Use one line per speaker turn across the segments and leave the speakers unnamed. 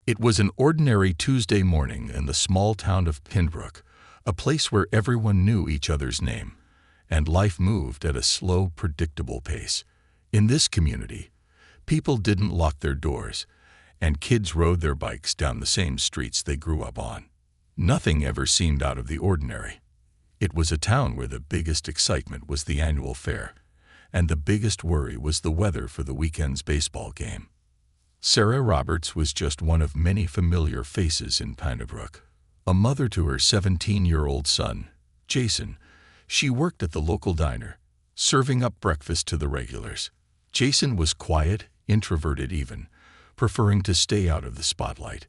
It was an ordinary Tuesday morning in the small town of Pembroke, a place where everyone knew each other's name, and life moved at a slow, predictable pace. In this community, people didn't lock their doors, and kids rode their bikes down the same streets they grew up on. Nothing ever seemed out of the ordinary. It was a town where the biggest excitement was the annual fair, and the biggest worry was the weather for the weekend's baseball game. Sarah Roberts was just one of many familiar faces in Pembroke. A mother to her 17-year-old son, Jason, she worked at the local diner, serving up breakfast to the regulars. Jason was quiet, introverted even, preferring to stay out of the spotlight.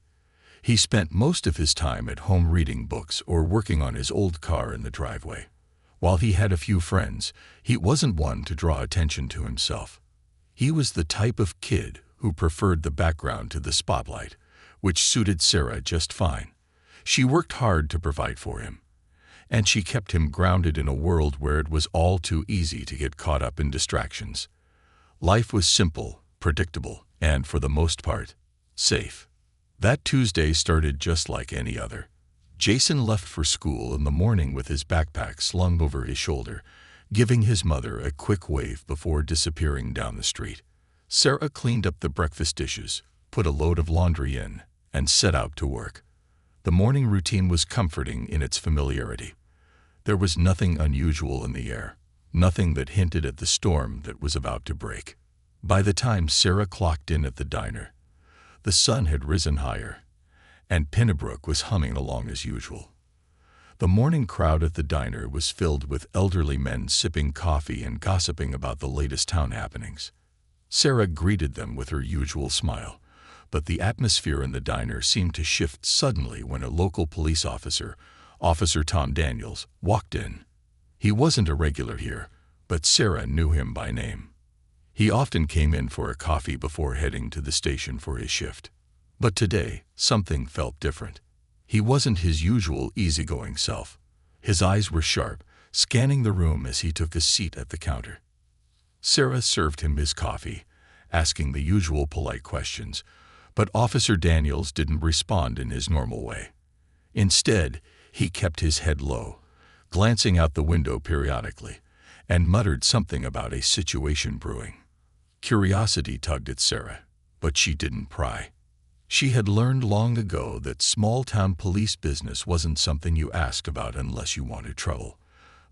He spent most of his time at home reading books or working on his old car in the driveway. While he had a few friends, he wasn't one to draw attention to himself. He was the type of kid who preferred the background to the spotlight, which suited Sarah just fine. She worked hard to provide for him, and she kept him grounded in a world where it was all too easy to get caught up in distractions. Life was simple, predictable, and, for the most part, safe. That Tuesday started just like any other. Jason left for school in the morning with his backpack slung over his shoulder, giving his mother a quick wave before disappearing down the street. Sarah cleaned up the breakfast dishes, put a load of laundry in, and set out to work. The morning routine was comforting in its familiarity. There was nothing unusual in the air, nothing that hinted at the storm that was about to break. By the time Sarah clocked in at the diner, the sun had risen higher, and Pembroke was humming along as usual. The morning crowd at the diner was filled with elderly men sipping coffee and gossiping about the latest town happenings. Sarah greeted them with her usual smile, but the atmosphere in the diner seemed to shift suddenly when a local police officer, Officer Tom Daniels, walked in. He wasn't a regular here, but Sarah knew him by name. He often came in for a coffee before heading to the station for his shift. But today, something felt different. He wasn't his usual easygoing self. His eyes were sharp, scanning the room as he took a seat at the counter. Sarah served him his coffee, asking the usual polite questions, but Officer Daniels didn't respond in his normal way. Instead, he kept his head low, glancing out the window periodically, and muttered something about a situation brewing. Curiosity tugged at Sarah, but she didn't pry. She had learned long ago that small-town police business wasn't something you asked about unless you wanted trouble.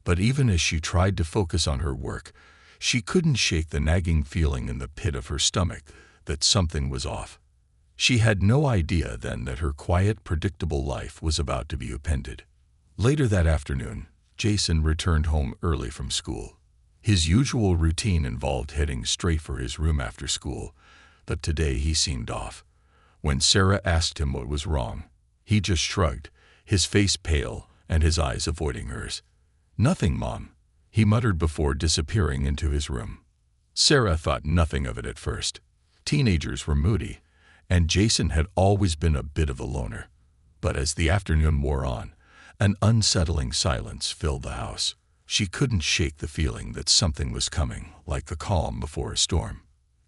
But even as she tried to focus on her work, she couldn't shake the nagging feeling in the pit of her stomach that something was off. She had no idea then that her quiet, predictable life was about to be upended. Later that afternoon, Jason returned home early from school. His usual routine involved heading straight for his room after school, but today he seemed off. When Sarah asked him what was wrong, he just shrugged, his face pale and his eyes avoiding hers. "Nothing, Mom," he muttered before disappearing into his room. Sarah thought nothing of it at first. Teenagers were moody, and Jason had always been a bit of a loner. But as the afternoon wore on, an unsettling silence filled the house. She couldn't shake the feeling that something was coming, like the calm before a storm.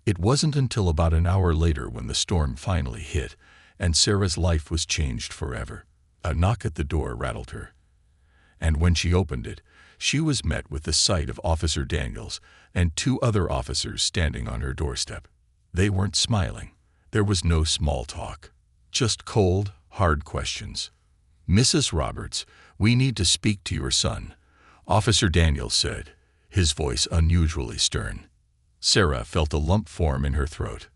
It wasn't until about an hour later when the storm finally hit, and Sarah's life was changed forever. A knock at the door rattled her, and when she opened it, she was met with the sight of Officer Daniels and two other officers standing on her doorstep. They weren't smiling. There was no small talk, just cold, hard questions. "Mrs. Roberts, we need to speak to your son," Officer Daniels said, his voice unusually stern. Sarah felt a lump form in her throat.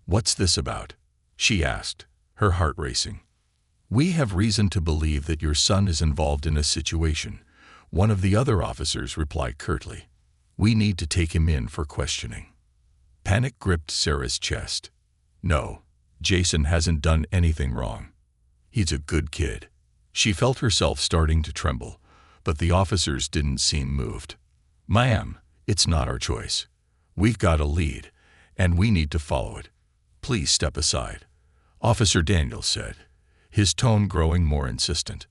"What's this about?" she asked, her heart racing. "We have reason to believe that your son is involved in a situation," one of the other officers replied curtly. "We need to take him in for questioning." Panic gripped Sarah's chest. "No, Jason hasn't done anything wrong. He's a good kid." She felt herself starting to tremble, but the officers didn't seem moved. "Ma'am, it's not our choice. We've got a lead, and we need to follow it. Please step aside," Officer Daniels said, his tone growing more insistent.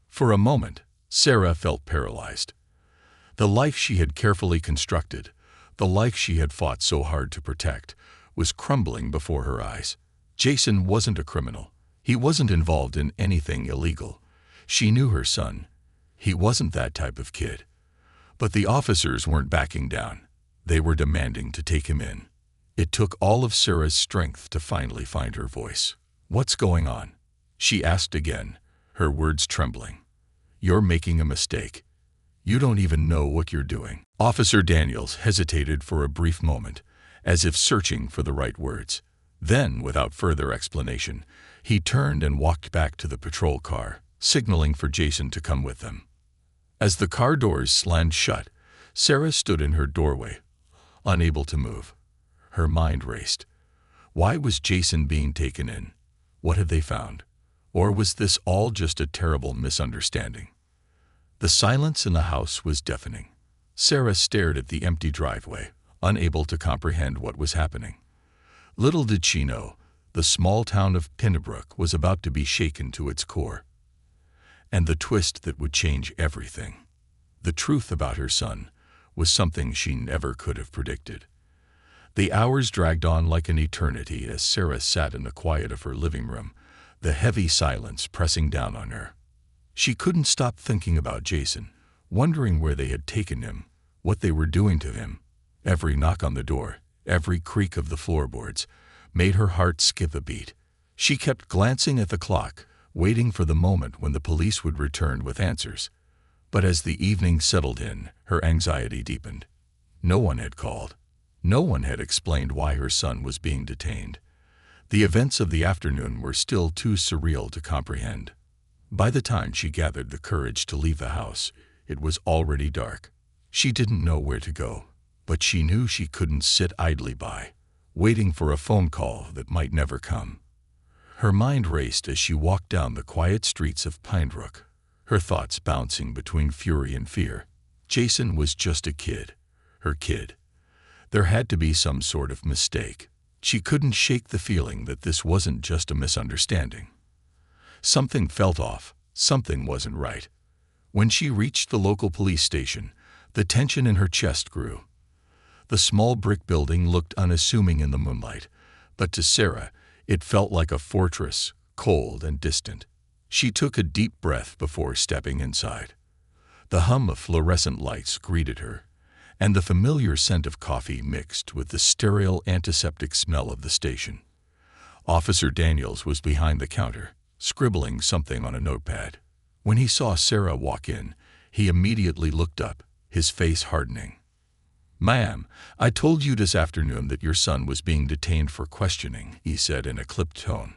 For a moment, Sarah felt paralyzed. The life she had carefully constructed, the life she had fought so hard to protect, was crumbling before her eyes. Jason wasn't a criminal. He wasn't involved in anything illegal. She knew her son. He wasn't that type of kid. But the officers weren't backing down. They were demanding to take him in. It took all of Sarah's strength to finally find her voice. "What's going on?" she asked again, her words trembling. "You're making a mistake. You don't even know what you're doing." Officer Daniels hesitated for a brief moment, as if searching for the right words. Then, without further explanation, he turned and walked back to the patrol car, signaling for Jason to come with them. As the car doors slammed shut, Sarah stood in her doorway, unable to move. Her mind raced. Why was Jason being taken in? What had they found? Or was this all just a terrible misunderstanding? The silence in the house was deafening. Sarah stared at the empty driveway, unable to comprehend what was happening. Little did she know, the small town of Pembroke was about to be shaken to its core. And the twist that would change everything. The truth about her son was something she never could have predicted. The hours dragged on like an eternity as Sarah sat in the quiet of her living room, the heavy silence pressing down on her. She couldn't stop thinking about Jason, wondering where they had taken him, what they were doing to him. Every knock on the door, every creak of the floorboards, made her heart skip a beat. She kept glancing at the clock, waiting for the moment when the police would return with answers. But as the evening settled in, her anxiety deepened. No one had called. No one had explained why her son was being detained. The events of the afternoon were still too surreal to comprehend. By the time she gathered the courage to leave the house, it was already dark. She didn't know where to go, but she knew she couldn't sit idly by, waiting for a phone call that might never come. Her mind raced as she walked down the quiet streets of Pembroke, her thoughts bouncing between fury and fear. Jason was just a kid, her kid. There had to be some sort of mistake. She couldn't shake the feeling that this wasn't just a misunderstanding. Something felt off, something wasn't right. When she reached the local police station, the tension in her chest grew. The small brick building looked unassuming in the moonlight, but to Sarah, it felt like a fortress, cold and distant. She took a deep breath before stepping inside. The hum of fluorescent lights greeted her, and the familiar scent of coffee mixed with the sterile antiseptic smell of the station. Officer Daniels was behind the counter, scribbling something on a notepad. When he saw Sarah walk in, he immediately looked up, his face hardening. "Ma'am, I told you this afternoon that your son was being detained for questioning," he said in a clipped tone.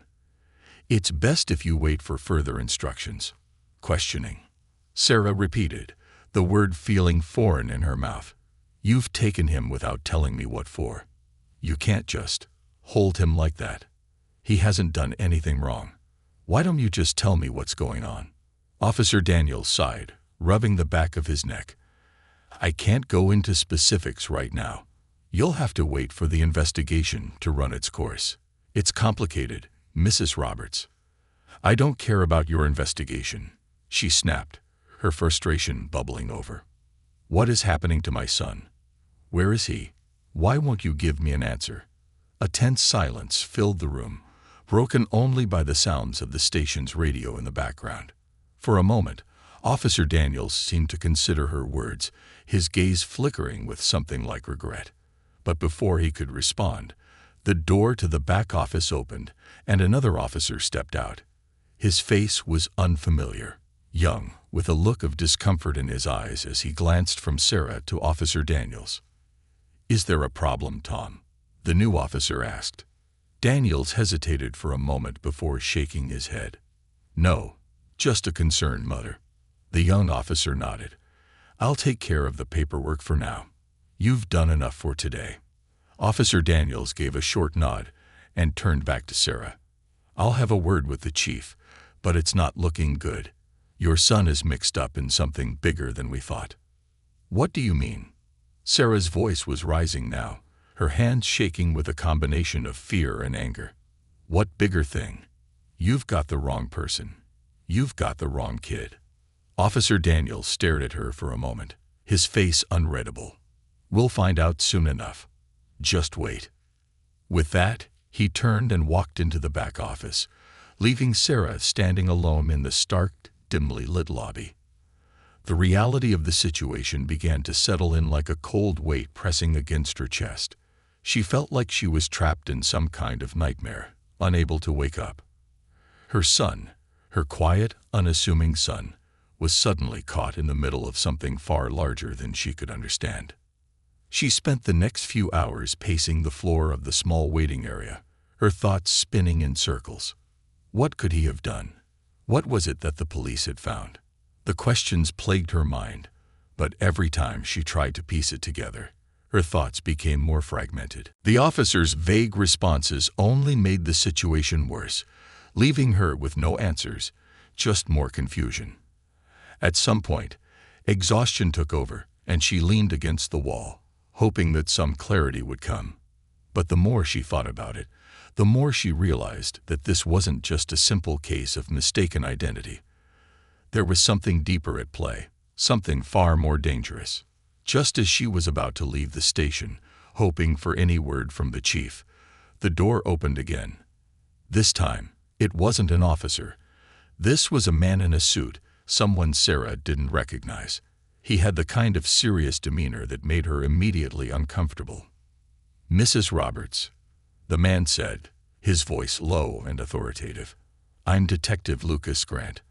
"It's best if you wait for further instructions." "Questioning," Sarah repeated, the word feeling foreign in her mouth. "You've taken him without telling me what for. You can't just hold him like that. He hasn't done anything wrong. Why don't you just tell me what's going on?" Officer Daniels sighed, rubbing the back of his neck. "I can't go into specifics right now. You'll have to wait for the investigation to run its course. It's complicated, Mrs. Roberts." "I don't care about your investigation," she snapped, her frustration bubbling over. "What is happening to my son? Where is he? Why won't you give me an answer?" A tense silence filled the room, broken only by the sounds of the station's radio in the background. For a moment, Officer Daniels seemed to consider her words, his gaze flickering with something like regret. But before he could respond, the door to the back office opened, and another officer stepped out. His face was unfamiliar, young, with a look of discomfort in his eyes as he glanced from Sarah to Officer Daniels. "Is there a problem, Tom?" the new officer asked. Daniels hesitated for a moment before shaking his head. "No, just a concerned mother." The young officer nodded. "I'll take care of the paperwork for now. You've done enough for today." Officer Daniels gave a short nod and turned back to Sarah. "I'll have a word with the chief, but it's not looking good. Your son is mixed up in something bigger than we thought." "What do you mean?" Sarah's voice was rising now, her hands shaking with a combination of fear and anger. "What bigger thing? You've got the wrong person. You've got the wrong kid." Officer Daniels stared at her for a moment, his face unreadable. "We'll find out soon enough. Just wait." With that, he turned and walked into the back office, leaving Sarah standing alone in the stark, dimly lit lobby. The reality of the situation began to settle in like a cold weight pressing against her chest. She felt like she was trapped in some kind of nightmare, unable to wake up. Her son, her quiet, unassuming son, was suddenly caught in the middle of something far larger than she could understand. She spent the next few hours pacing the floor of the small waiting area, her thoughts spinning in circles. What could he have done? What was it that the police had found? The questions plagued her mind, but every time she tried to piece it together, her thoughts became more fragmented. The officer's vague responses only made the situation worse, leaving her with no answers, just more confusion. At some point, exhaustion took over, and she leaned against the wall, hoping that some clarity would come. But the more she thought about it, the more she realized that this wasn't just a simple case of mistaken identity. There was something deeper at play, something far more dangerous. Just as she was about to leave the station, hoping for any word from the chief, the door opened again. This time, it wasn't an officer. This was a man in a suit, someone Sarah didn't recognize. He had the kind of serious demeanor that made her immediately uncomfortable. "Mrs. Roberts," the man said, his voice low and authoritative. "I'm Detective Lucas Grant.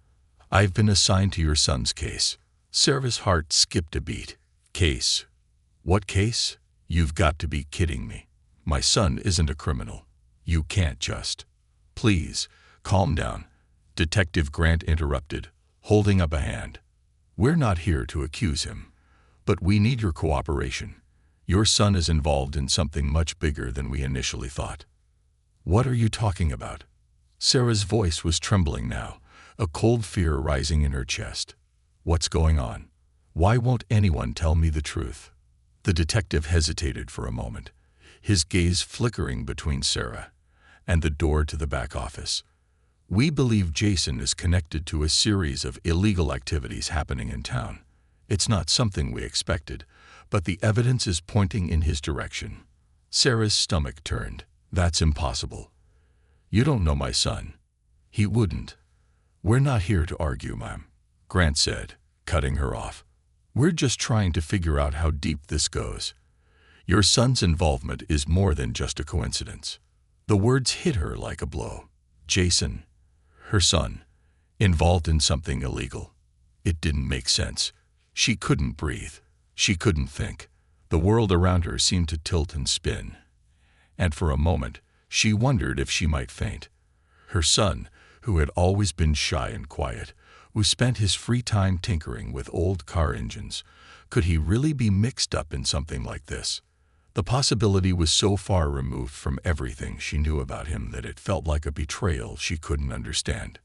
I've been assigned to your son's case." Sarah's heart skipped a beat. "Case? What case? You've got to be kidding me. My son isn't a criminal. You can't just—" "Please, calm down," Detective Grant interrupted, holding up a hand. "We're not here to accuse him, but we need your cooperation. Your son is involved in something much bigger than we initially thought." "What are you talking about?" Sarah's voice was trembling now, a cold fear rising in her chest. "What's going on? Why won't anyone tell me the truth?" The detective hesitated for a moment, his gaze flickering between Sarah and the door to the back office. "We believe Jason is connected to a series of illegal activities happening in town. It's not something we expected, but the evidence is pointing in his direction." Sarah's stomach turned. "That's impossible. You don't know my son. He wouldn't." "We're not here to argue, ma'am," Grant said, cutting her off. "We're just trying to figure out how deep this goes. Your son's involvement is more than just a coincidence." The words hit her like a blow. Jason, her son, involved in something illegal. It didn't make sense. She couldn't breathe. She couldn't think. The world around her seemed to tilt and spin. And for a moment, she wondered if she might faint. Her son, who had always been shy and quiet, who spent his free time tinkering with old car engines, could he really be mixed up in something like this? The possibility was so far removed from everything she knew about him that it felt like a betrayal she couldn't understand.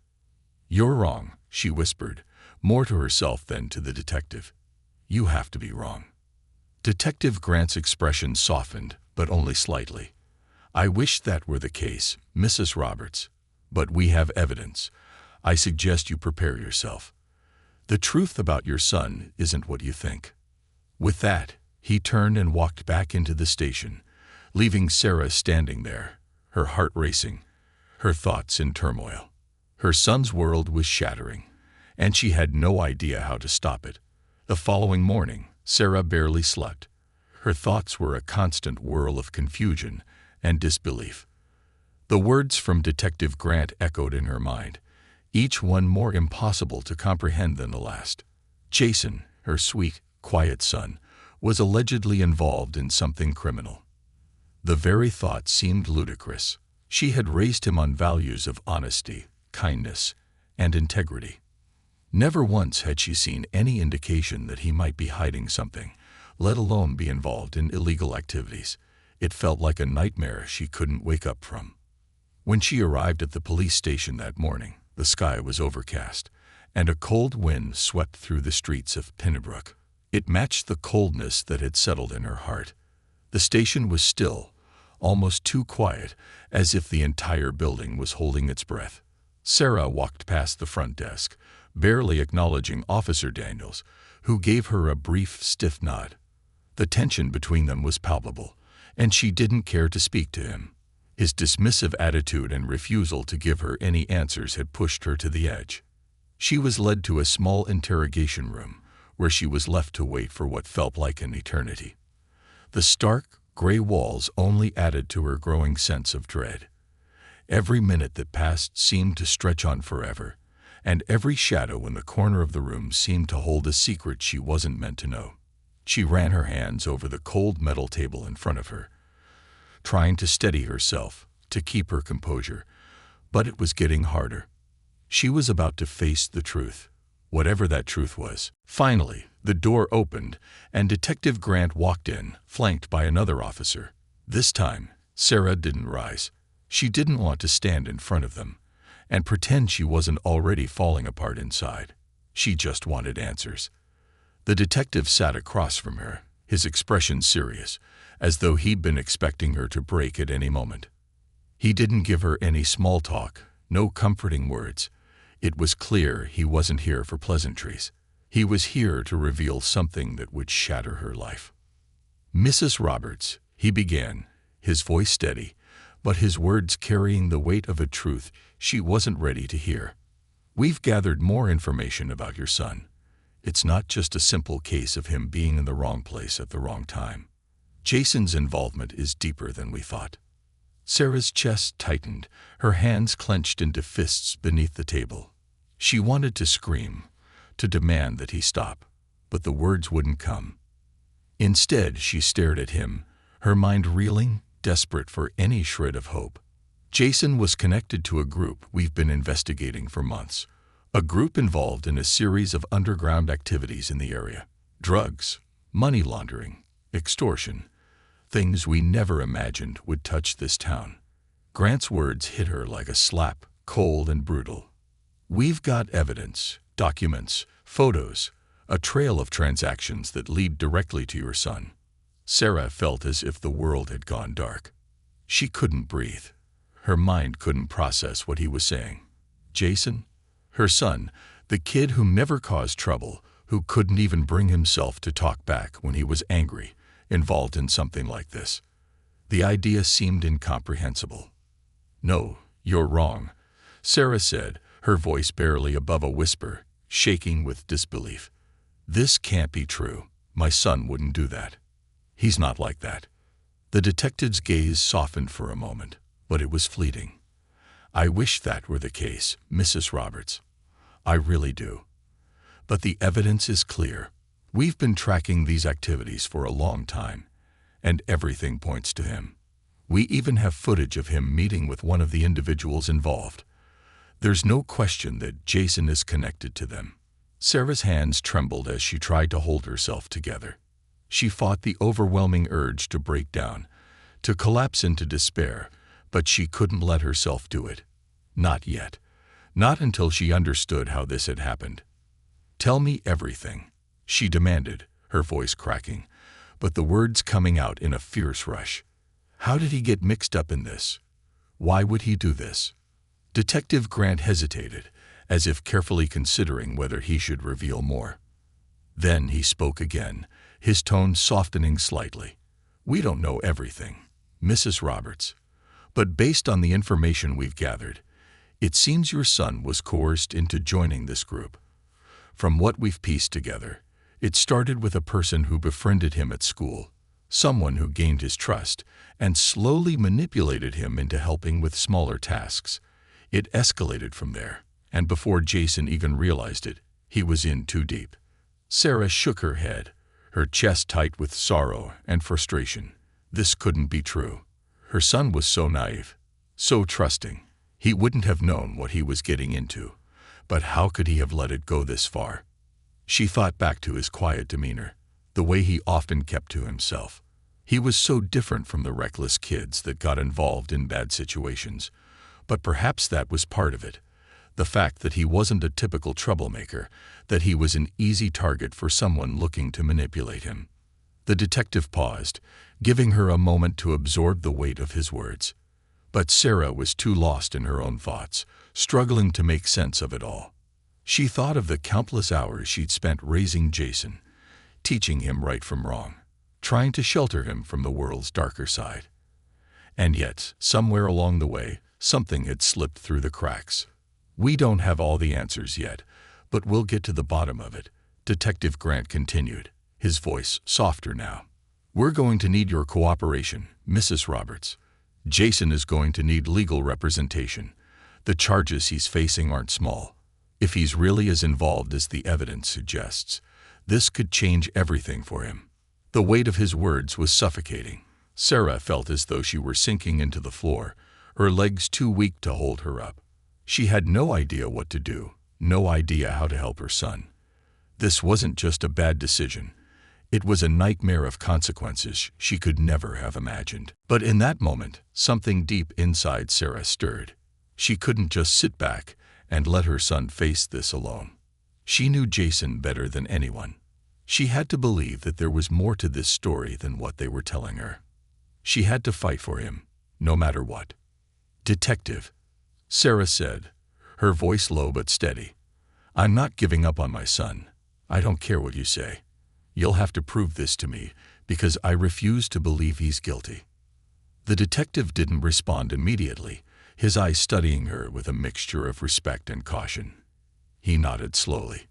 "You're wrong," she whispered, more to herself than to the detective. "You have to be wrong." Detective Grant's expression softened, but only slightly. "I wish that were the case, Mrs. Roberts. But we have evidence. I suggest you prepare yourself. The truth about your son isn't what you think." With that, he turned and walked back into the station, leaving Sarah standing there, her heart racing, her thoughts in turmoil. Her son's world was shattering, and she had no idea how to stop it. The following morning, Sarah barely slept. Her thoughts were a constant whirl of confusion and disbelief. The words from Detective Grant echoed in her mind, each one more impossible to comprehend than the last. Jason, her sweet, quiet son, was allegedly involved in something criminal. The very thought seemed ludicrous. She had raised him on values of honesty, kindness, and integrity. Never once had she seen any indication that he might be hiding something, let alone be involved in illegal activities. It felt like a nightmare she couldn't wake up from. When she arrived at the police station that morning, the sky was overcast, and a cold wind swept through the streets of Pennybrook. It matched the coldness that had settled in her heart. The station was still, almost too quiet, as if the entire building was holding its breath. Sarah walked past the front desk, barely acknowledging Officer Daniels, who gave her a brief, stiff nod. The tension between them was palpable, and she didn't care to speak to him. His dismissive attitude and refusal to give her any answers had pushed her to the edge. She was led to a small interrogation room, where she was left to wait for what felt like an eternity. The stark, gray walls only added to her growing sense of dread. Every minute that passed seemed to stretch on forever, and every shadow in the corner of the room seemed to hold a secret she wasn't meant to know. She ran her hands over the cold metal table in front of her, trying to steady herself, to keep her composure, but it was getting harder. She was about to face the truth, whatever that truth was. Finally, the door opened, and Detective Grant walked in, flanked by another officer. This time, Sarah didn't rise. She didn't want to stand in front of them and pretend she wasn't already falling apart inside. She just wanted answers. The detective sat across from her, his expression serious, as though he'd been expecting her to break at any moment. He didn't give her any small talk, no comforting words. It was clear he wasn't here for pleasantries. He was here to reveal something that would shatter her life. "Mrs. Roberts," he began, his voice steady, but his words carrying the weight of a truth she wasn't ready to hear. "We've gathered more information about your son. It's not just a simple case of him being in the wrong place at the wrong time. Jason's involvement is deeper than we thought." Sarah's chest tightened, her hands clenched into fists beneath the table. She wanted to scream, to demand that he stop, but the words wouldn't come. Instead, she stared at him, her mind reeling, desperate for any shred of hope. "Jason was connected to a group we've been investigating for months, a group involved in a series of underground activities in the area. Drugs, money laundering, extortion, things we never imagined would touch this town." Grant's words hit her like a slap, cold and brutal. "We've got evidence, documents, photos, a trail of transactions that lead directly to your son." Sarah felt as if the world had gone dark. She couldn't breathe. Her mind couldn't process what he was saying. Jason? Her son, the kid who never caused trouble, who couldn't even bring himself to talk back when he was angry, involved in something like this. The idea seemed incomprehensible. "No, you're wrong," Sarah said, her voice barely above a whisper, shaking with disbelief. "This can't be true. My son wouldn't do that. He's not like that." The detective's gaze softened for a moment, but it was fleeting. "I wish that were the case, Mrs. Roberts. I really do. But the evidence is clear. We've been tracking these activities for a long time, and everything points to him. We even have footage of him meeting with one of the individuals involved. There's no question that Jason is connected to them." Sarah's hands trembled as she tried to hold herself together. She fought the overwhelming urge to break down, to collapse into despair, but she couldn't let herself do it. Not yet. Not until she understood how this had happened. "Tell me everything," she demanded, her voice cracking, but the words coming out in a fierce rush. "How did he get mixed up in this? Why would he do this?" Detective Grant hesitated, as if carefully considering whether he should reveal more. Then he spoke again, his tone softening slightly. "We don't know everything, Mrs. Roberts, but based on the information we've gathered, it seems your son was coerced into joining this group. From what we've pieced together, it started with a person who befriended him at school, someone who gained his trust and slowly manipulated him into helping with smaller tasks. It escalated from there, and before Jason even realized it, he was in too deep." Sarah shook her head, her chest tight with sorrow and frustration. This couldn't be true. Her son was so naive, so trusting. He wouldn't have known what he was getting into. But how could he have let it go this far? She thought back to his quiet demeanor, the way he often kept to himself. He was so different from the reckless kids that got involved in bad situations. But perhaps that was part of it. The fact that he wasn't a typical troublemaker, that he was an easy target for someone looking to manipulate him. The detective paused, giving her a moment to absorb the weight of his words. But Sarah was too lost in her own thoughts, struggling to make sense of it all. She thought of the countless hours she'd spent raising Jason, teaching him right from wrong, trying to shelter him from the world's darker side. And yet, somewhere along the way, something had slipped through the cracks. "We don't have all the answers yet, but we'll get to the bottom of it," Detective Grant continued, his voice softer now. "We're going to need your cooperation, Mrs. Roberts. Jason is going to need legal representation. The charges he's facing aren't small. If he's really as involved as the evidence suggests, this could change everything for him." The weight of his words was suffocating. Sarah felt as though she were sinking into the floor, her legs too weak to hold her up. She had no idea what to do, no idea how to help her son. This wasn't just a bad decision. It was a nightmare of consequences she could never have imagined. But in that moment, something deep inside Sarah stirred. She couldn't just sit back and let her son face this alone. She knew Jason better than anyone. She had to believe that there was more to this story than what they were telling her. She had to fight for him, no matter what. "Detective," Sarah said, her voice low but steady, "I'm not giving up on my son. I don't care what you say. You'll have to prove this to me, because I refuse to believe he's guilty." The detective didn't respond immediately, his eyes studying her with a mixture of respect and caution. He nodded slowly.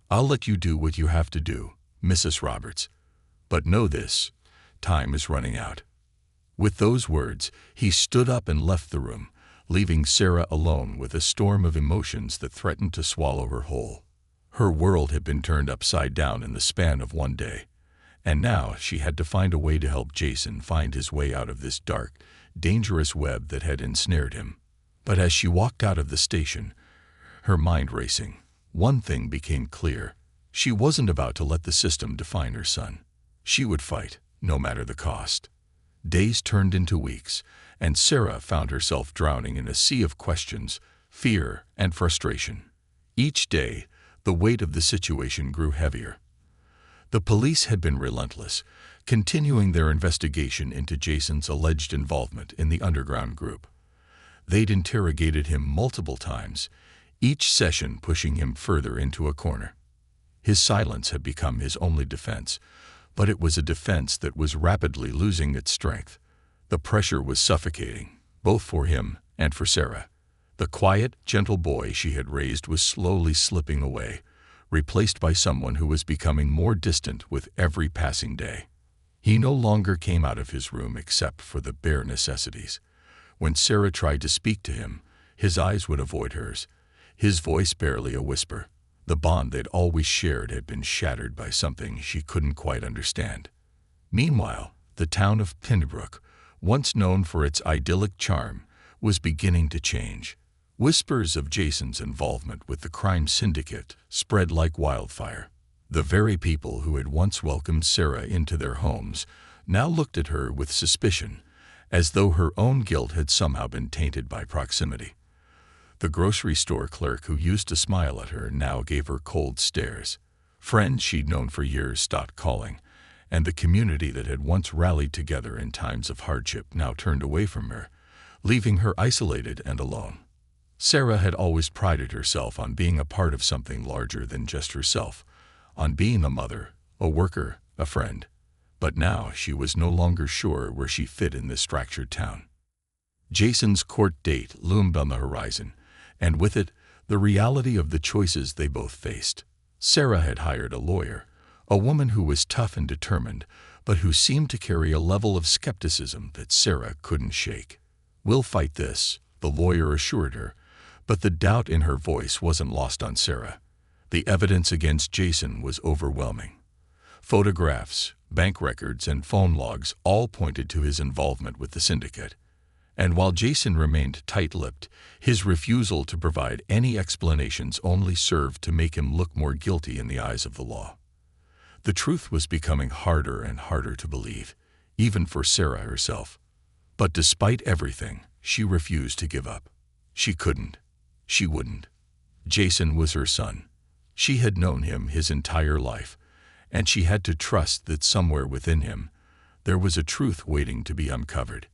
"I'll let you do what you have to do, Mrs. Roberts. But know this, time is running out." With those words, he stood up and left the room, leaving Sarah alone with a storm of emotions that threatened to swallow her whole. Her world had been turned upside down in the span of one day, and now she had to find a way to help Jason find his way out of this dark, dangerous web that had ensnared him. But as she walked out of the station, her mind racing, one thing became clear. She wasn't about to let the system define her son. She would fight, no matter the cost. Days turned into weeks, and Sarah found herself drowning in a sea of questions, fear, and frustration. Each day, the weight of the situation grew heavier. The police had been relentless, continuing their investigation into Jason's alleged involvement in the underground group. They'd interrogated him multiple times, each session pushing him further into a corner. His silence had become his only defense, but it was a defense that was rapidly losing its strength. The pressure was suffocating, both for him and for Sarah. The quiet, gentle boy she had raised was slowly slipping away, replaced by someone who was becoming more distant with every passing day. He no longer came out of his room except for the bare necessities. When Sarah tried to speak to him, his eyes would avoid hers, his voice barely a whisper. The bond they'd always shared had been shattered by something she couldn't quite understand. Meanwhile, the town of Pembroke, once known for its idyllic charm, was beginning to change. Whispers of Jason's involvement with the crime syndicate spread like wildfire. The very people who had once welcomed Sarah into their homes now looked at her with suspicion, as though her own guilt had somehow been tainted by proximity. The grocery store clerk who used to smile at her now gave her cold stares. Friends she'd known for years stopped calling, and the community that had once rallied together in times of hardship now turned away from her, leaving her isolated and alone. Sarah had always prided herself on being a part of something larger than just herself, on being a mother, a worker, a friend. But now she was no longer sure where she fit in this fractured town. Jason's court date loomed on the horizon, and with it, the reality of the choices they both faced. Sarah had hired a lawyer, a woman who was tough and determined, but who seemed to carry a level of skepticism that Sarah couldn't shake. "We'll fight this," the lawyer assured her, but the doubt in her voice wasn't lost on Sarah. The evidence against Jason was overwhelming. Photographs, bank records, and phone logs all pointed to his involvement with the syndicate. And while Jason remained tight-lipped, his refusal to provide any explanations only served to make him look more guilty in the eyes of the law. The truth was becoming harder and harder to believe, even for Sarah herself. But despite everything, she refused to give up. She couldn't. She wouldn't. Jason was her son. She had known him his entire life, and she had to trust that somewhere within him, there was a truth waiting to be uncovered.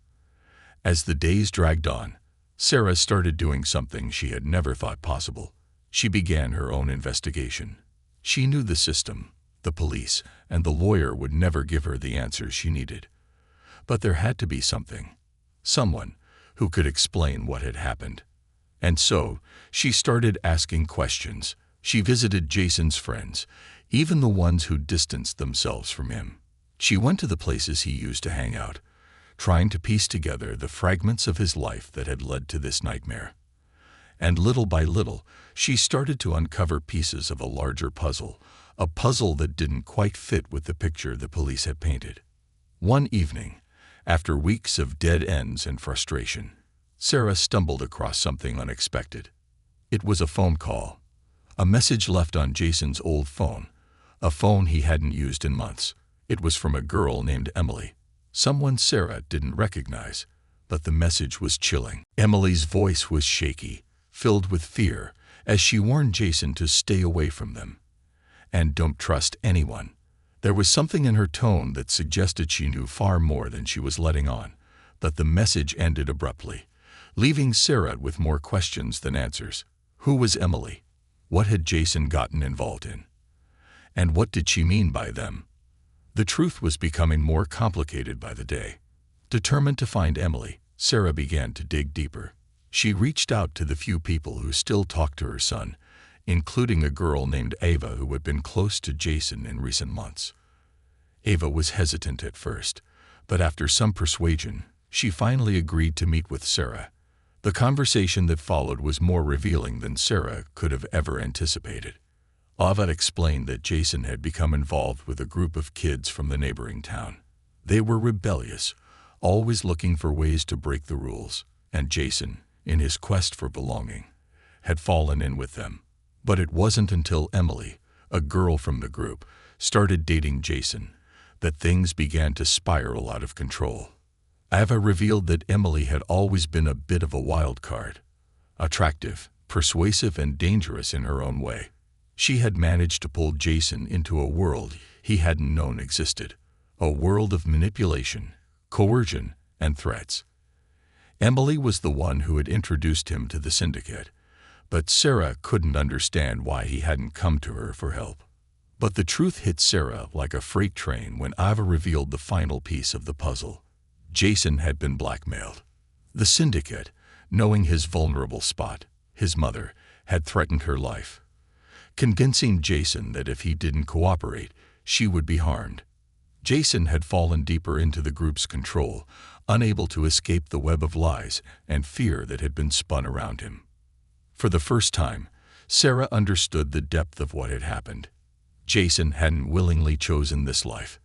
As the days dragged on, Sarah started doing something she had never thought possible. She began her own investigation. She knew the system, the police, and the lawyer would never give her the answers she needed. But there had to be something. someone who could explain what had happened. And so, she started asking questions. She visited Jason's friends, even the ones who distanced themselves from him. She went to the places he used to hang out, trying to piece together the fragments of his life that had led to this nightmare. And little by little, she started to uncover pieces of a larger puzzle, a puzzle that didn't quite fit with the picture the police had painted. One evening, after weeks of dead ends and frustration, Sarah stumbled across something unexpected. It was a phone call, a message left on Jason's old phone, a phone he hadn't used in months. It was from a girl named Emily, someone Sarah didn't recognize, but the message was chilling. Emily's voice was shaky, filled with fear, as she warned Jason to stay away from them. And don't trust anyone. There was something in her tone that suggested she knew far more than she was letting on, but the message ended abruptly, leaving Sarah with more questions than answers. Who was Emily? What had Jason gotten involved in? And what did she mean by them? The truth was becoming more complicated by the day. Determined to find Emily, Sarah began to dig deeper. She reached out to the few people who still talked to her son, including a girl named Ava who had been close to Jason in recent months. Ava was hesitant at first, but after some persuasion, she finally agreed to meet with Sarah. The conversation that followed was more revealing than Sarah could have ever anticipated. Ava explained that Jason had become involved with a group of kids from the neighboring town. They were rebellious, always looking for ways to break the rules, and Jason, in his quest for belonging, had fallen in with them. But it wasn't until Emily, a girl from the group, started dating Jason that things began to spiral out of control. Ava revealed that Emily had always been a bit of a wild card, attractive, persuasive, and dangerous in her own way. She had managed to pull Jason into a world he hadn't known existed, a world of manipulation, coercion, and threats. Emily was the one who had introduced him to the syndicate, but Sarah couldn't understand why he hadn't come to her for help. But the truth hit Sarah like a freight train when Ava revealed the final piece of the puzzle. Jason had been blackmailed. The syndicate, knowing his vulnerable spot, his mother, had threatened her life, convincing Jason that if he didn't cooperate, she would be harmed. Jason had fallen deeper into the group's control, unable to escape the web of lies and fear that had been spun around him. For the first time, Sarah understood the depth of what had happened. Jason hadn't willingly chosen this life.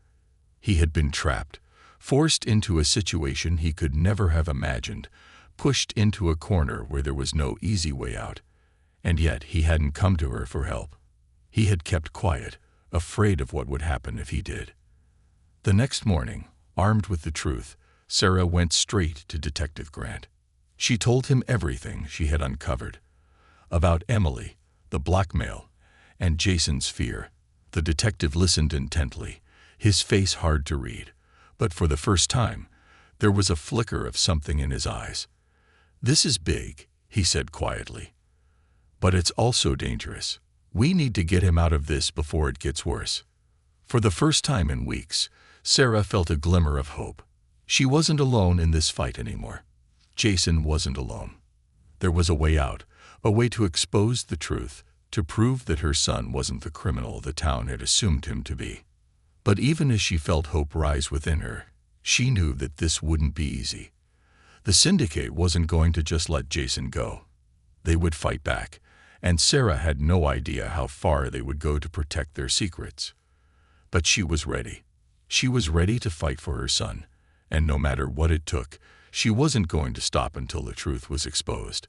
He had been trapped, forced into a situation he could never have imagined, pushed into a corner where there was no easy way out. And yet he hadn't come to her for help. He had kept quiet, afraid of what would happen if he did. The next morning, armed with the truth, Sarah went straight to Detective Grant. She told him everything she had uncovered. About Emily, the blackmail, and Jason's fear. The detective listened intently, his face hard to read, but for the first time, there was a flicker of something in his eyes. "This is big," he said quietly. "But it's also dangerous. We need to get him out of this before it gets worse." For the first time in weeks, Sarah felt a glimmer of hope. She wasn't alone in this fight anymore. Jason wasn't alone. There was a way out, a way to expose the truth, to prove that her son wasn't the criminal the town had assumed him to be. But even as she felt hope rise within her, she knew that this wouldn't be easy. The syndicate wasn't going to just let Jason go. They would fight back, and Sarah had no idea how far they would go to protect their secrets. But she was ready. She was ready to fight for her son, and no matter what it took, she wasn't going to stop until the truth was exposed.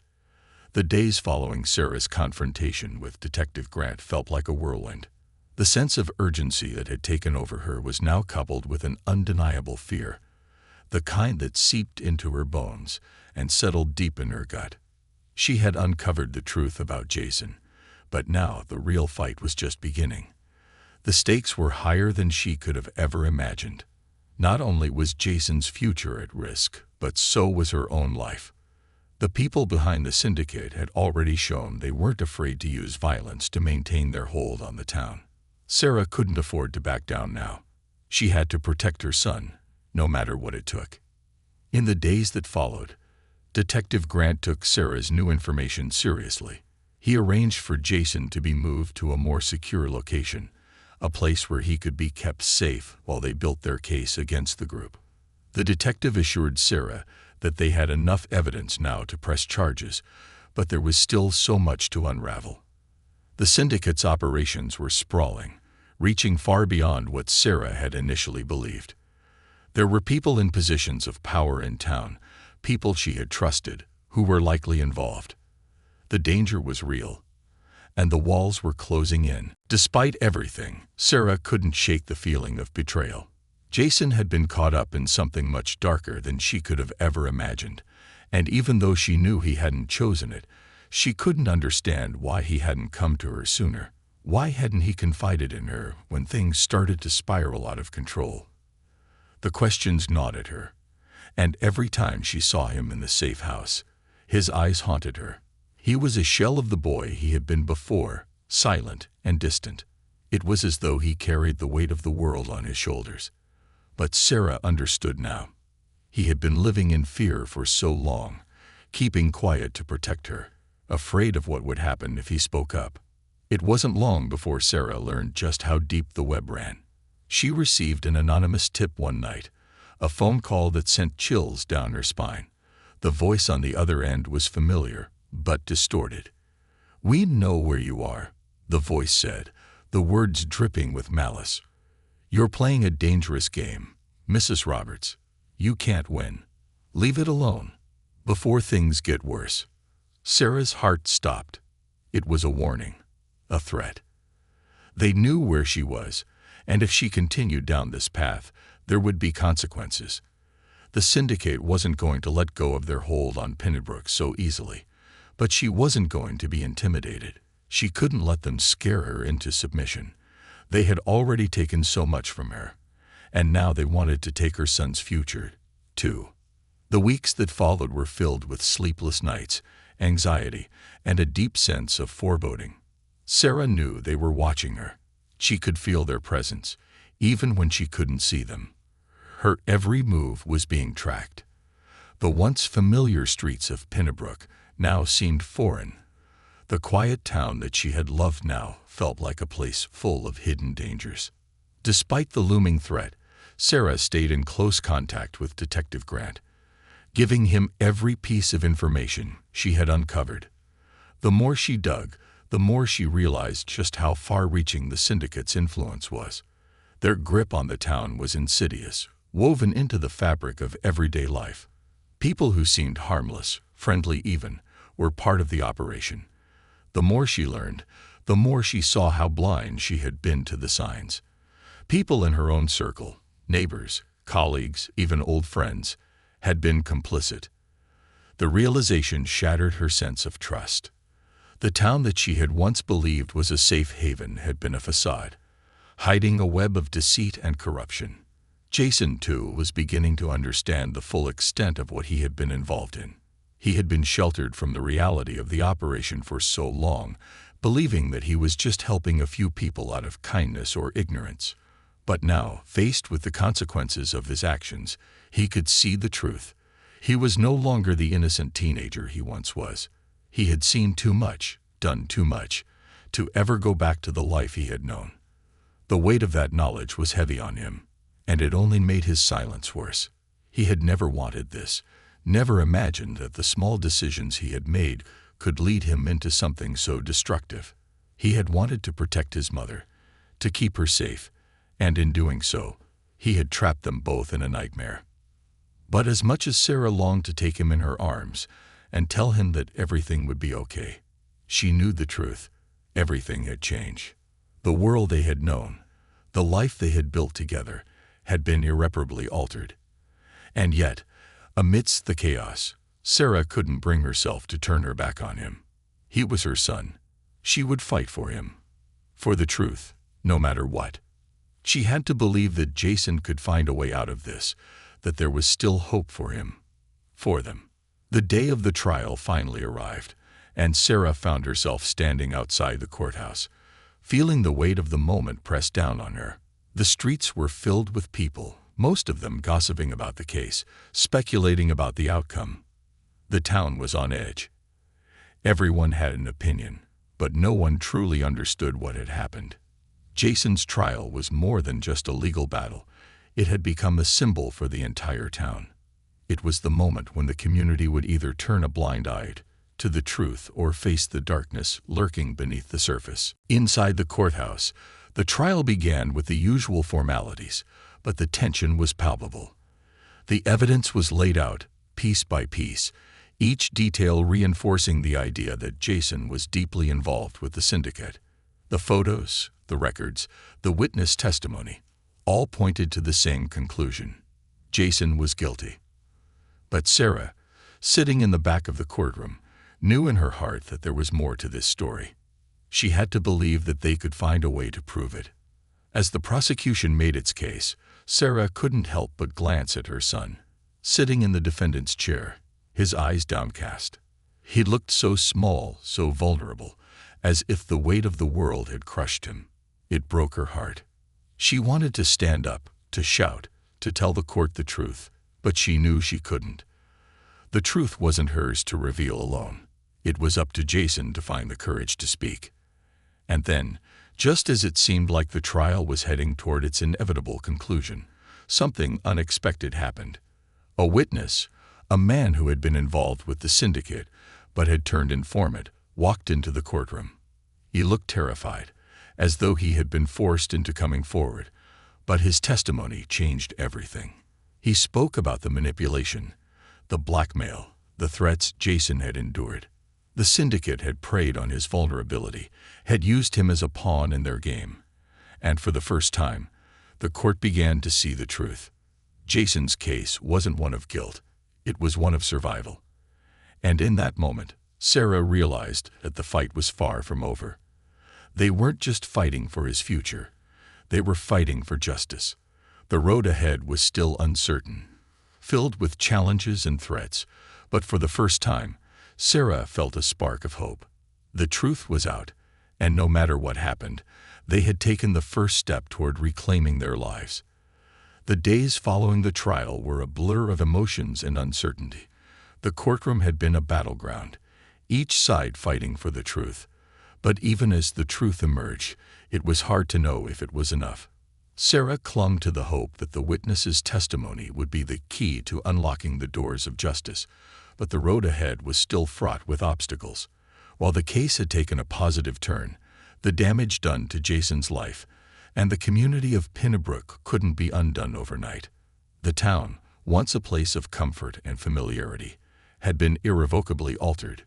The days following Sarah's confrontation with Detective Grant felt like a whirlwind. The sense of urgency that had taken over her was now coupled with an undeniable fear, the kind that seeped into her bones and settled deep in her gut. She had uncovered the truth about Jason, but now the real fight was just beginning. The stakes were higher than she could have ever imagined. Not only was Jason's future at risk, but so was her own life. The people behind the syndicate had already shown they weren't afraid to use violence to maintain their hold on the town. Sarah couldn't afford to back down now. She had to protect her son, no matter what it took. In the days that followed, Detective Grant took Sarah's new information seriously. He arranged for Jason to be moved to a more secure location, a place where he could be kept safe while they built their case against the group. The detective assured Sarah that they had enough evidence now to press charges, but there was still so much to unravel. The syndicate's operations were sprawling, reaching far beyond what Sarah had initially believed. There were people in positions of power in town, people she had trusted, who were likely involved. The danger was real, and the walls were closing in. Despite everything, Sarah couldn't shake the feeling of betrayal. Jason had been caught up in something much darker than she could have ever imagined, and even though she knew he hadn't chosen it, she couldn't understand why he hadn't come to her sooner. Why hadn't he confided in her when things started to spiral out of control? The questions gnawed at her, and every time she saw him in the safe house, his eyes haunted her. He was a shell of the boy he had been before, silent and distant. It was as though he carried the weight of the world on his shoulders. But Sarah understood now. He had been living in fear for so long, keeping quiet to protect her, afraid of what would happen if he spoke up. It wasn't long before Sarah learned just how deep the web ran. She received an anonymous tip one night, a phone call that sent chills down her spine. The voice on the other end was familiar, but distorted. "We know where you are," the voice said, the words dripping with malice. "You're playing a dangerous game, Mrs. Roberts. You can't win. Leave it alone, before things get worse." Sarah's heart stopped. It was a warning, a threat. They knew where she was, and if she continued down this path, there would be consequences. The syndicate wasn't going to let go of their hold on Pennybrook so easily, but she wasn't going to be intimidated. She couldn't let them scare her into submission. They had already taken so much from her, and now they wanted to take her son's future, too. The weeks that followed were filled with sleepless nights, anxiety, and a deep sense of foreboding. Sarah knew they were watching her. She could feel their presence, even when she couldn't see them. Her every move was being tracked. The once familiar streets of Pennybrook now seemed foreign. The quiet town that she had loved now felt like a place full of hidden dangers. Despite the looming threat, Sarah stayed in close contact with Detective Grant, giving him every piece of information she had uncovered. The more she dug, the more she realized just how far-reaching the syndicate's influence was. Their grip on the town was insidious, woven into the fabric of everyday life. People who seemed harmless, friendly even, were part of the operation. The more she learned, the more she saw how blind she had been to the signs. People in her own circle, neighbors, colleagues, even old friends, had been complicit. The realization shattered her sense of trust. The town that she had once believed was a safe haven had been a facade, hiding a web of deceit and corruption. Jason, too, was beginning to understand the full extent of what he had been involved in. He had been sheltered from the reality of the operation for so long, believing that he was just helping a few people out of kindness or ignorance. But now, faced with the consequences of his actions, he could see the truth. He was no longer the innocent teenager he once was. He had seen too much, done too much, to ever go back to the life he had known. The weight of that knowledge was heavy on him, and it only made his silence worse. He had never wanted this, never imagined that the small decisions he had made could lead him into something so destructive. He had wanted to protect his mother, to keep her safe, and in doing so, he had trapped them both in a nightmare. But as much as Sarah longed to take him in her arms and tell him that everything would be okay, she knew the truth. Everything had changed. The world they had known, the life they had built together, had been irreparably altered. And yet, amidst the chaos, Sarah couldn't bring herself to turn her back on him. He was her son. She would fight for him, for the truth, no matter what. She had to believe that Jason could find a way out of this, that there was still hope for him, for them. The day of the trial finally arrived, and Sarah found herself standing outside the courthouse, feeling the weight of the moment press down on her. The streets were filled with people, most of them gossiping about the case, speculating about the outcome. The town was on edge. Everyone had an opinion, but no one truly understood what had happened. Jason's trial was more than just a legal battle. It had become a symbol for the entire town. It was the moment when the community would either turn a blind eye to the truth or face the darkness lurking beneath the surface. Inside the courthouse, the trial began with the usual formalities, but the tension was palpable. The evidence was laid out, piece by piece, each detail reinforcing the idea that Jason was deeply involved with the syndicate. The photos, the records, the witness testimony, all pointed to the same conclusion. Jason was guilty. But Sarah, sitting in the back of the courtroom, knew in her heart that there was more to this story. She had to believe that they could find a way to prove it. As the prosecution made its case, Sarah couldn't help but glance at her son, sitting in the defendant's chair, his eyes downcast. He looked so small, so vulnerable, as if the weight of the world had crushed him. It broke her heart. She wanted to stand up, to shout, to tell the court the truth, but she knew she couldn't. The truth wasn't hers to reveal alone. It was up to Jason to find the courage to speak. And then, just as it seemed like the trial was heading toward its inevitable conclusion, something unexpected happened. A witness, a man who had been involved with the syndicate but had turned informant, walked into the courtroom. He looked terrified, as though he had been forced into coming forward, but his testimony changed everything. He spoke about the manipulation, the blackmail, the threats Jason had endured. The syndicate had preyed on his vulnerability, had used him as a pawn in their game. And for the first time, the court began to see the truth. Jason's case wasn't one of guilt, it was one of survival. And in that moment, Sarah realized that the fight was far from over. They weren't just fighting for his future, they were fighting for justice. The road ahead was still uncertain, filled with challenges and threats, but for the first time, Sarah felt a spark of hope. The truth was out, and no matter what happened, they had taken the first step toward reclaiming their lives. The days following the trial were a blur of emotions and uncertainty. The courtroom had been a battleground, each side fighting for the truth. But even as the truth emerged, it was hard to know if it was enough. Sarah clung to the hope that the witness's testimony would be the key to unlocking the doors of justice, but the road ahead was still fraught with obstacles. While the case had taken a positive turn, the damage done to Jason's life and the community of Pinnebrook couldn't be undone overnight. The town, once a place of comfort and familiarity, had been irrevocably altered.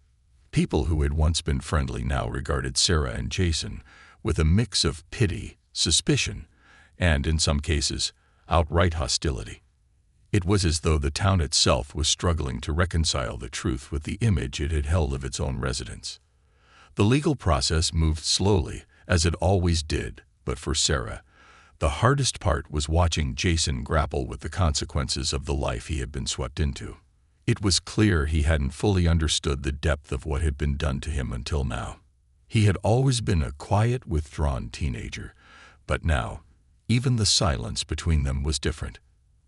People who had once been friendly now regarded Sarah and Jason with a mix of pity, suspicion, and, in some cases, outright hostility. It was as though the town itself was struggling to reconcile the truth with the image it had held of its own residents. The legal process moved slowly, as it always did, but for Sarah, the hardest part was watching Jason grapple with the consequences of the life he had been swept into. It was clear he hadn't fully understood the depth of what had been done to him until now. He had always been a quiet, withdrawn teenager, but now, even the silence between them was different.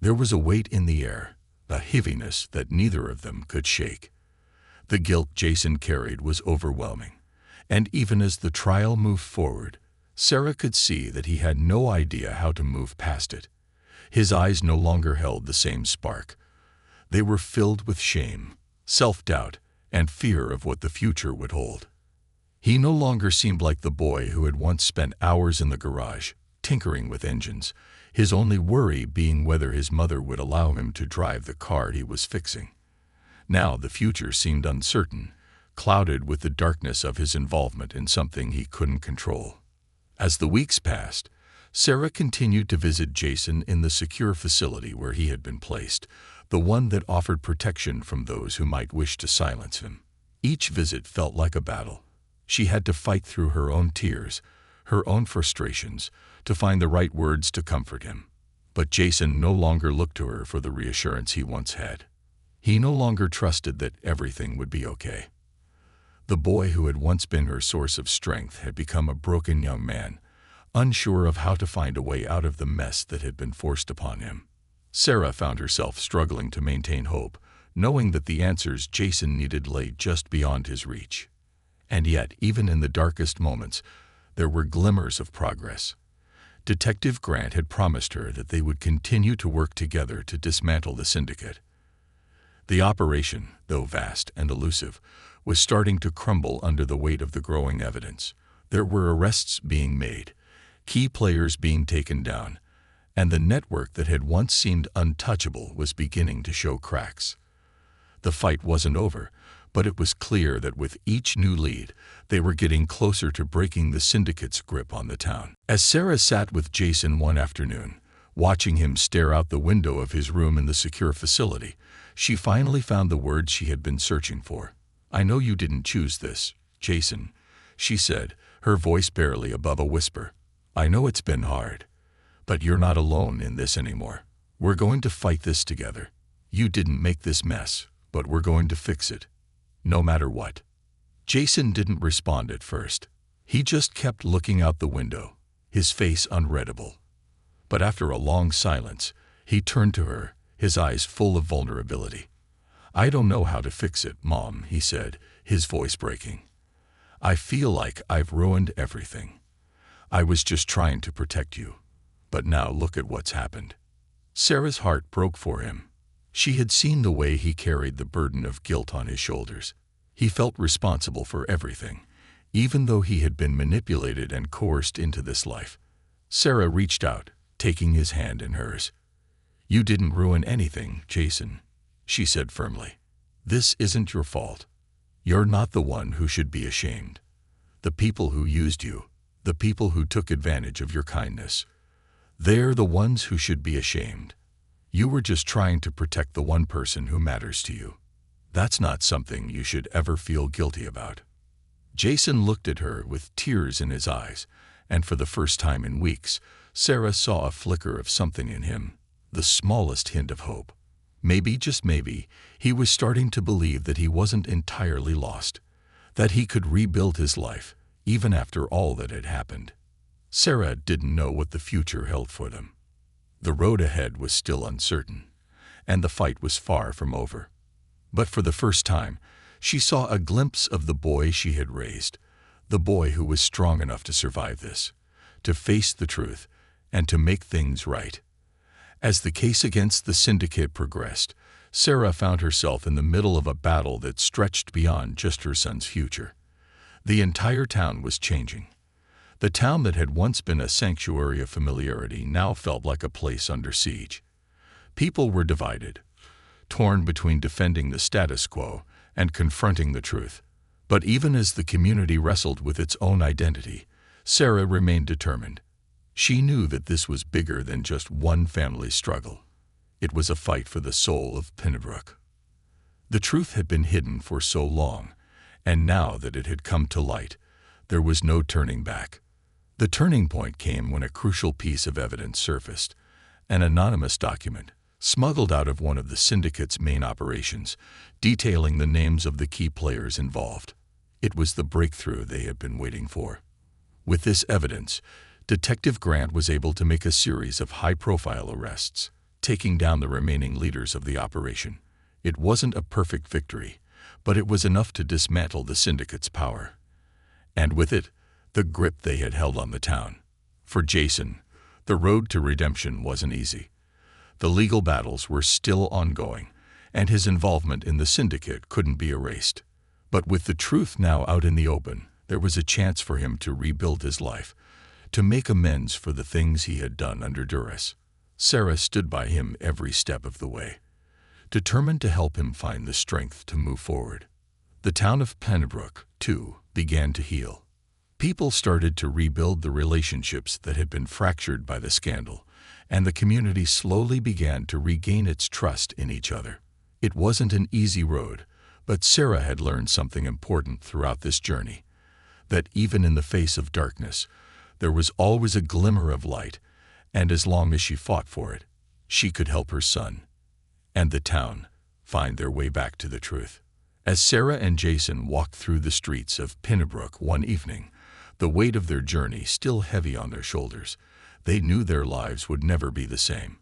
There was a weight in the air, a heaviness that neither of them could shake. The guilt Jason carried was overwhelming, and even as the trial moved forward, Sarah could see that he had no idea how to move past it. His eyes no longer held the same spark. They were filled with shame, self-doubt, and fear of what the future would hold. He no longer seemed like the boy who had once spent hours in the garage, tinkering with engines, his only worry being whether his mother would allow him to drive the car he was fixing. Now the future seemed uncertain, clouded with the darkness of his involvement in something he couldn't control. As the weeks passed, Sarah continued to visit Jason in the secure facility where he had been placed, the one that offered protection from those who might wish to silence him. Each visit felt like a battle. She had to fight through her own tears, her own frustrations, to find the right words to comfort him. But Jason no longer looked to her for the reassurance he once had. He no longer trusted that everything would be okay. The boy who had once been her source of strength had become a broken young man, unsure of how to find a way out of the mess that had been forced upon him. Sarah found herself struggling to maintain hope, knowing that the answers Jason needed lay just beyond his reach. And yet, even in the darkest moments, there were glimmers of progress. Detective Grant had promised her that they would continue to work together to dismantle the syndicate. The operation, though vast and elusive, was starting to crumble under the weight of the growing evidence. There were arrests being made, key players being taken down, and the network that had once seemed untouchable was beginning to show cracks. The fight wasn't over, but it was clear that with each new lead, they were getting closer to breaking the syndicate's grip on the town. As Sarah sat with Jason one afternoon, watching him stare out the window of his room in the secure facility, she finally found the words she had been searching for. "I know you didn't choose this, Jason," she said, her voice barely above a whisper. "I know it's been hard, but you're not alone in this anymore. We're going to fight this together. You didn't make this mess, but we're going to fix it, no matter what." Jason didn't respond at first. He just kept looking out the window, his face unreadable. But after a long silence, he turned to her, his eyes full of vulnerability. "I don't know how to fix it, Mom," he said, his voice breaking. "I feel like I've ruined everything. I was just trying to protect you, but now look at what's happened." Sarah's heart broke for him. She had seen the way he carried the burden of guilt on his shoulders. He felt responsible for everything, even though he had been manipulated and coerced into this life. Sarah reached out, taking his hand in hers. "You didn't ruin anything, Jason," she said firmly. "This isn't your fault. You're not the one who should be ashamed. The people who used you, the people who took advantage of your kindness, they're the ones who should be ashamed. You were just trying to protect the one person who matters to you. That's not something you should ever feel guilty about." Jason looked at her with tears in his eyes, and for the first time in weeks, Sarah saw a flicker of something in him, the smallest hint of hope. Maybe, just maybe, he was starting to believe that he wasn't entirely lost, that he could rebuild his life, even after all that had happened. Sarah didn't know what the future held for them. The road ahead was still uncertain, and the fight was far from over. But for the first time, she saw a glimpse of the boy she had raised, the boy who was strong enough to survive this, to face the truth, and to make things right. As the case against the syndicate progressed, Sarah found herself in the middle of a battle that stretched beyond just her son's future. The entire town was changing. The town that had once been a sanctuary of familiarity now felt like a place under siege. People were divided, torn between defending the status quo and confronting the truth. But even as the community wrestled with its own identity, Sarah remained determined. She knew that this was bigger than just one family's struggle. It was a fight for the soul of Pennybrook. The truth had been hidden for so long, and now that it had come to light, there was no turning back. The turning point came when a crucial piece of evidence surfaced, an anonymous document, smuggled out of one of the syndicate's main operations, detailing the names of the key players involved. It was the breakthrough they had been waiting for. With this evidence, Detective Grant was able to make a series of high-profile arrests, taking down the remaining leaders of the operation. It wasn't a perfect victory, but it was enough to dismantle the syndicate's power. And with it, the grip they had held on the town. For Jason, the road to redemption wasn't easy. The legal battles were still ongoing, and his involvement in the syndicate couldn't be erased. But with the truth now out in the open, there was a chance for him to rebuild his life, to make amends for the things he had done under duress. Sarah stood by him every step of the way, determined to help him find the strength to move forward. The town of Pennybrook, too, began to heal. People started to rebuild the relationships that had been fractured by the scandal, and the community slowly began to regain its trust in each other. It wasn't an easy road, but Sarah had learned something important throughout this journey, that even in the face of darkness, there was always a glimmer of light, and as long as she fought for it, she could help her son and the town find their way back to the truth. As Sarah and Jason walked through the streets of Pennybrook one evening, the weight of their journey still heavy on their shoulders, they knew their lives would never be the same.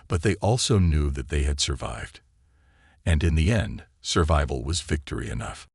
but they also knew that they had survived. And in the end, survival was victory enough.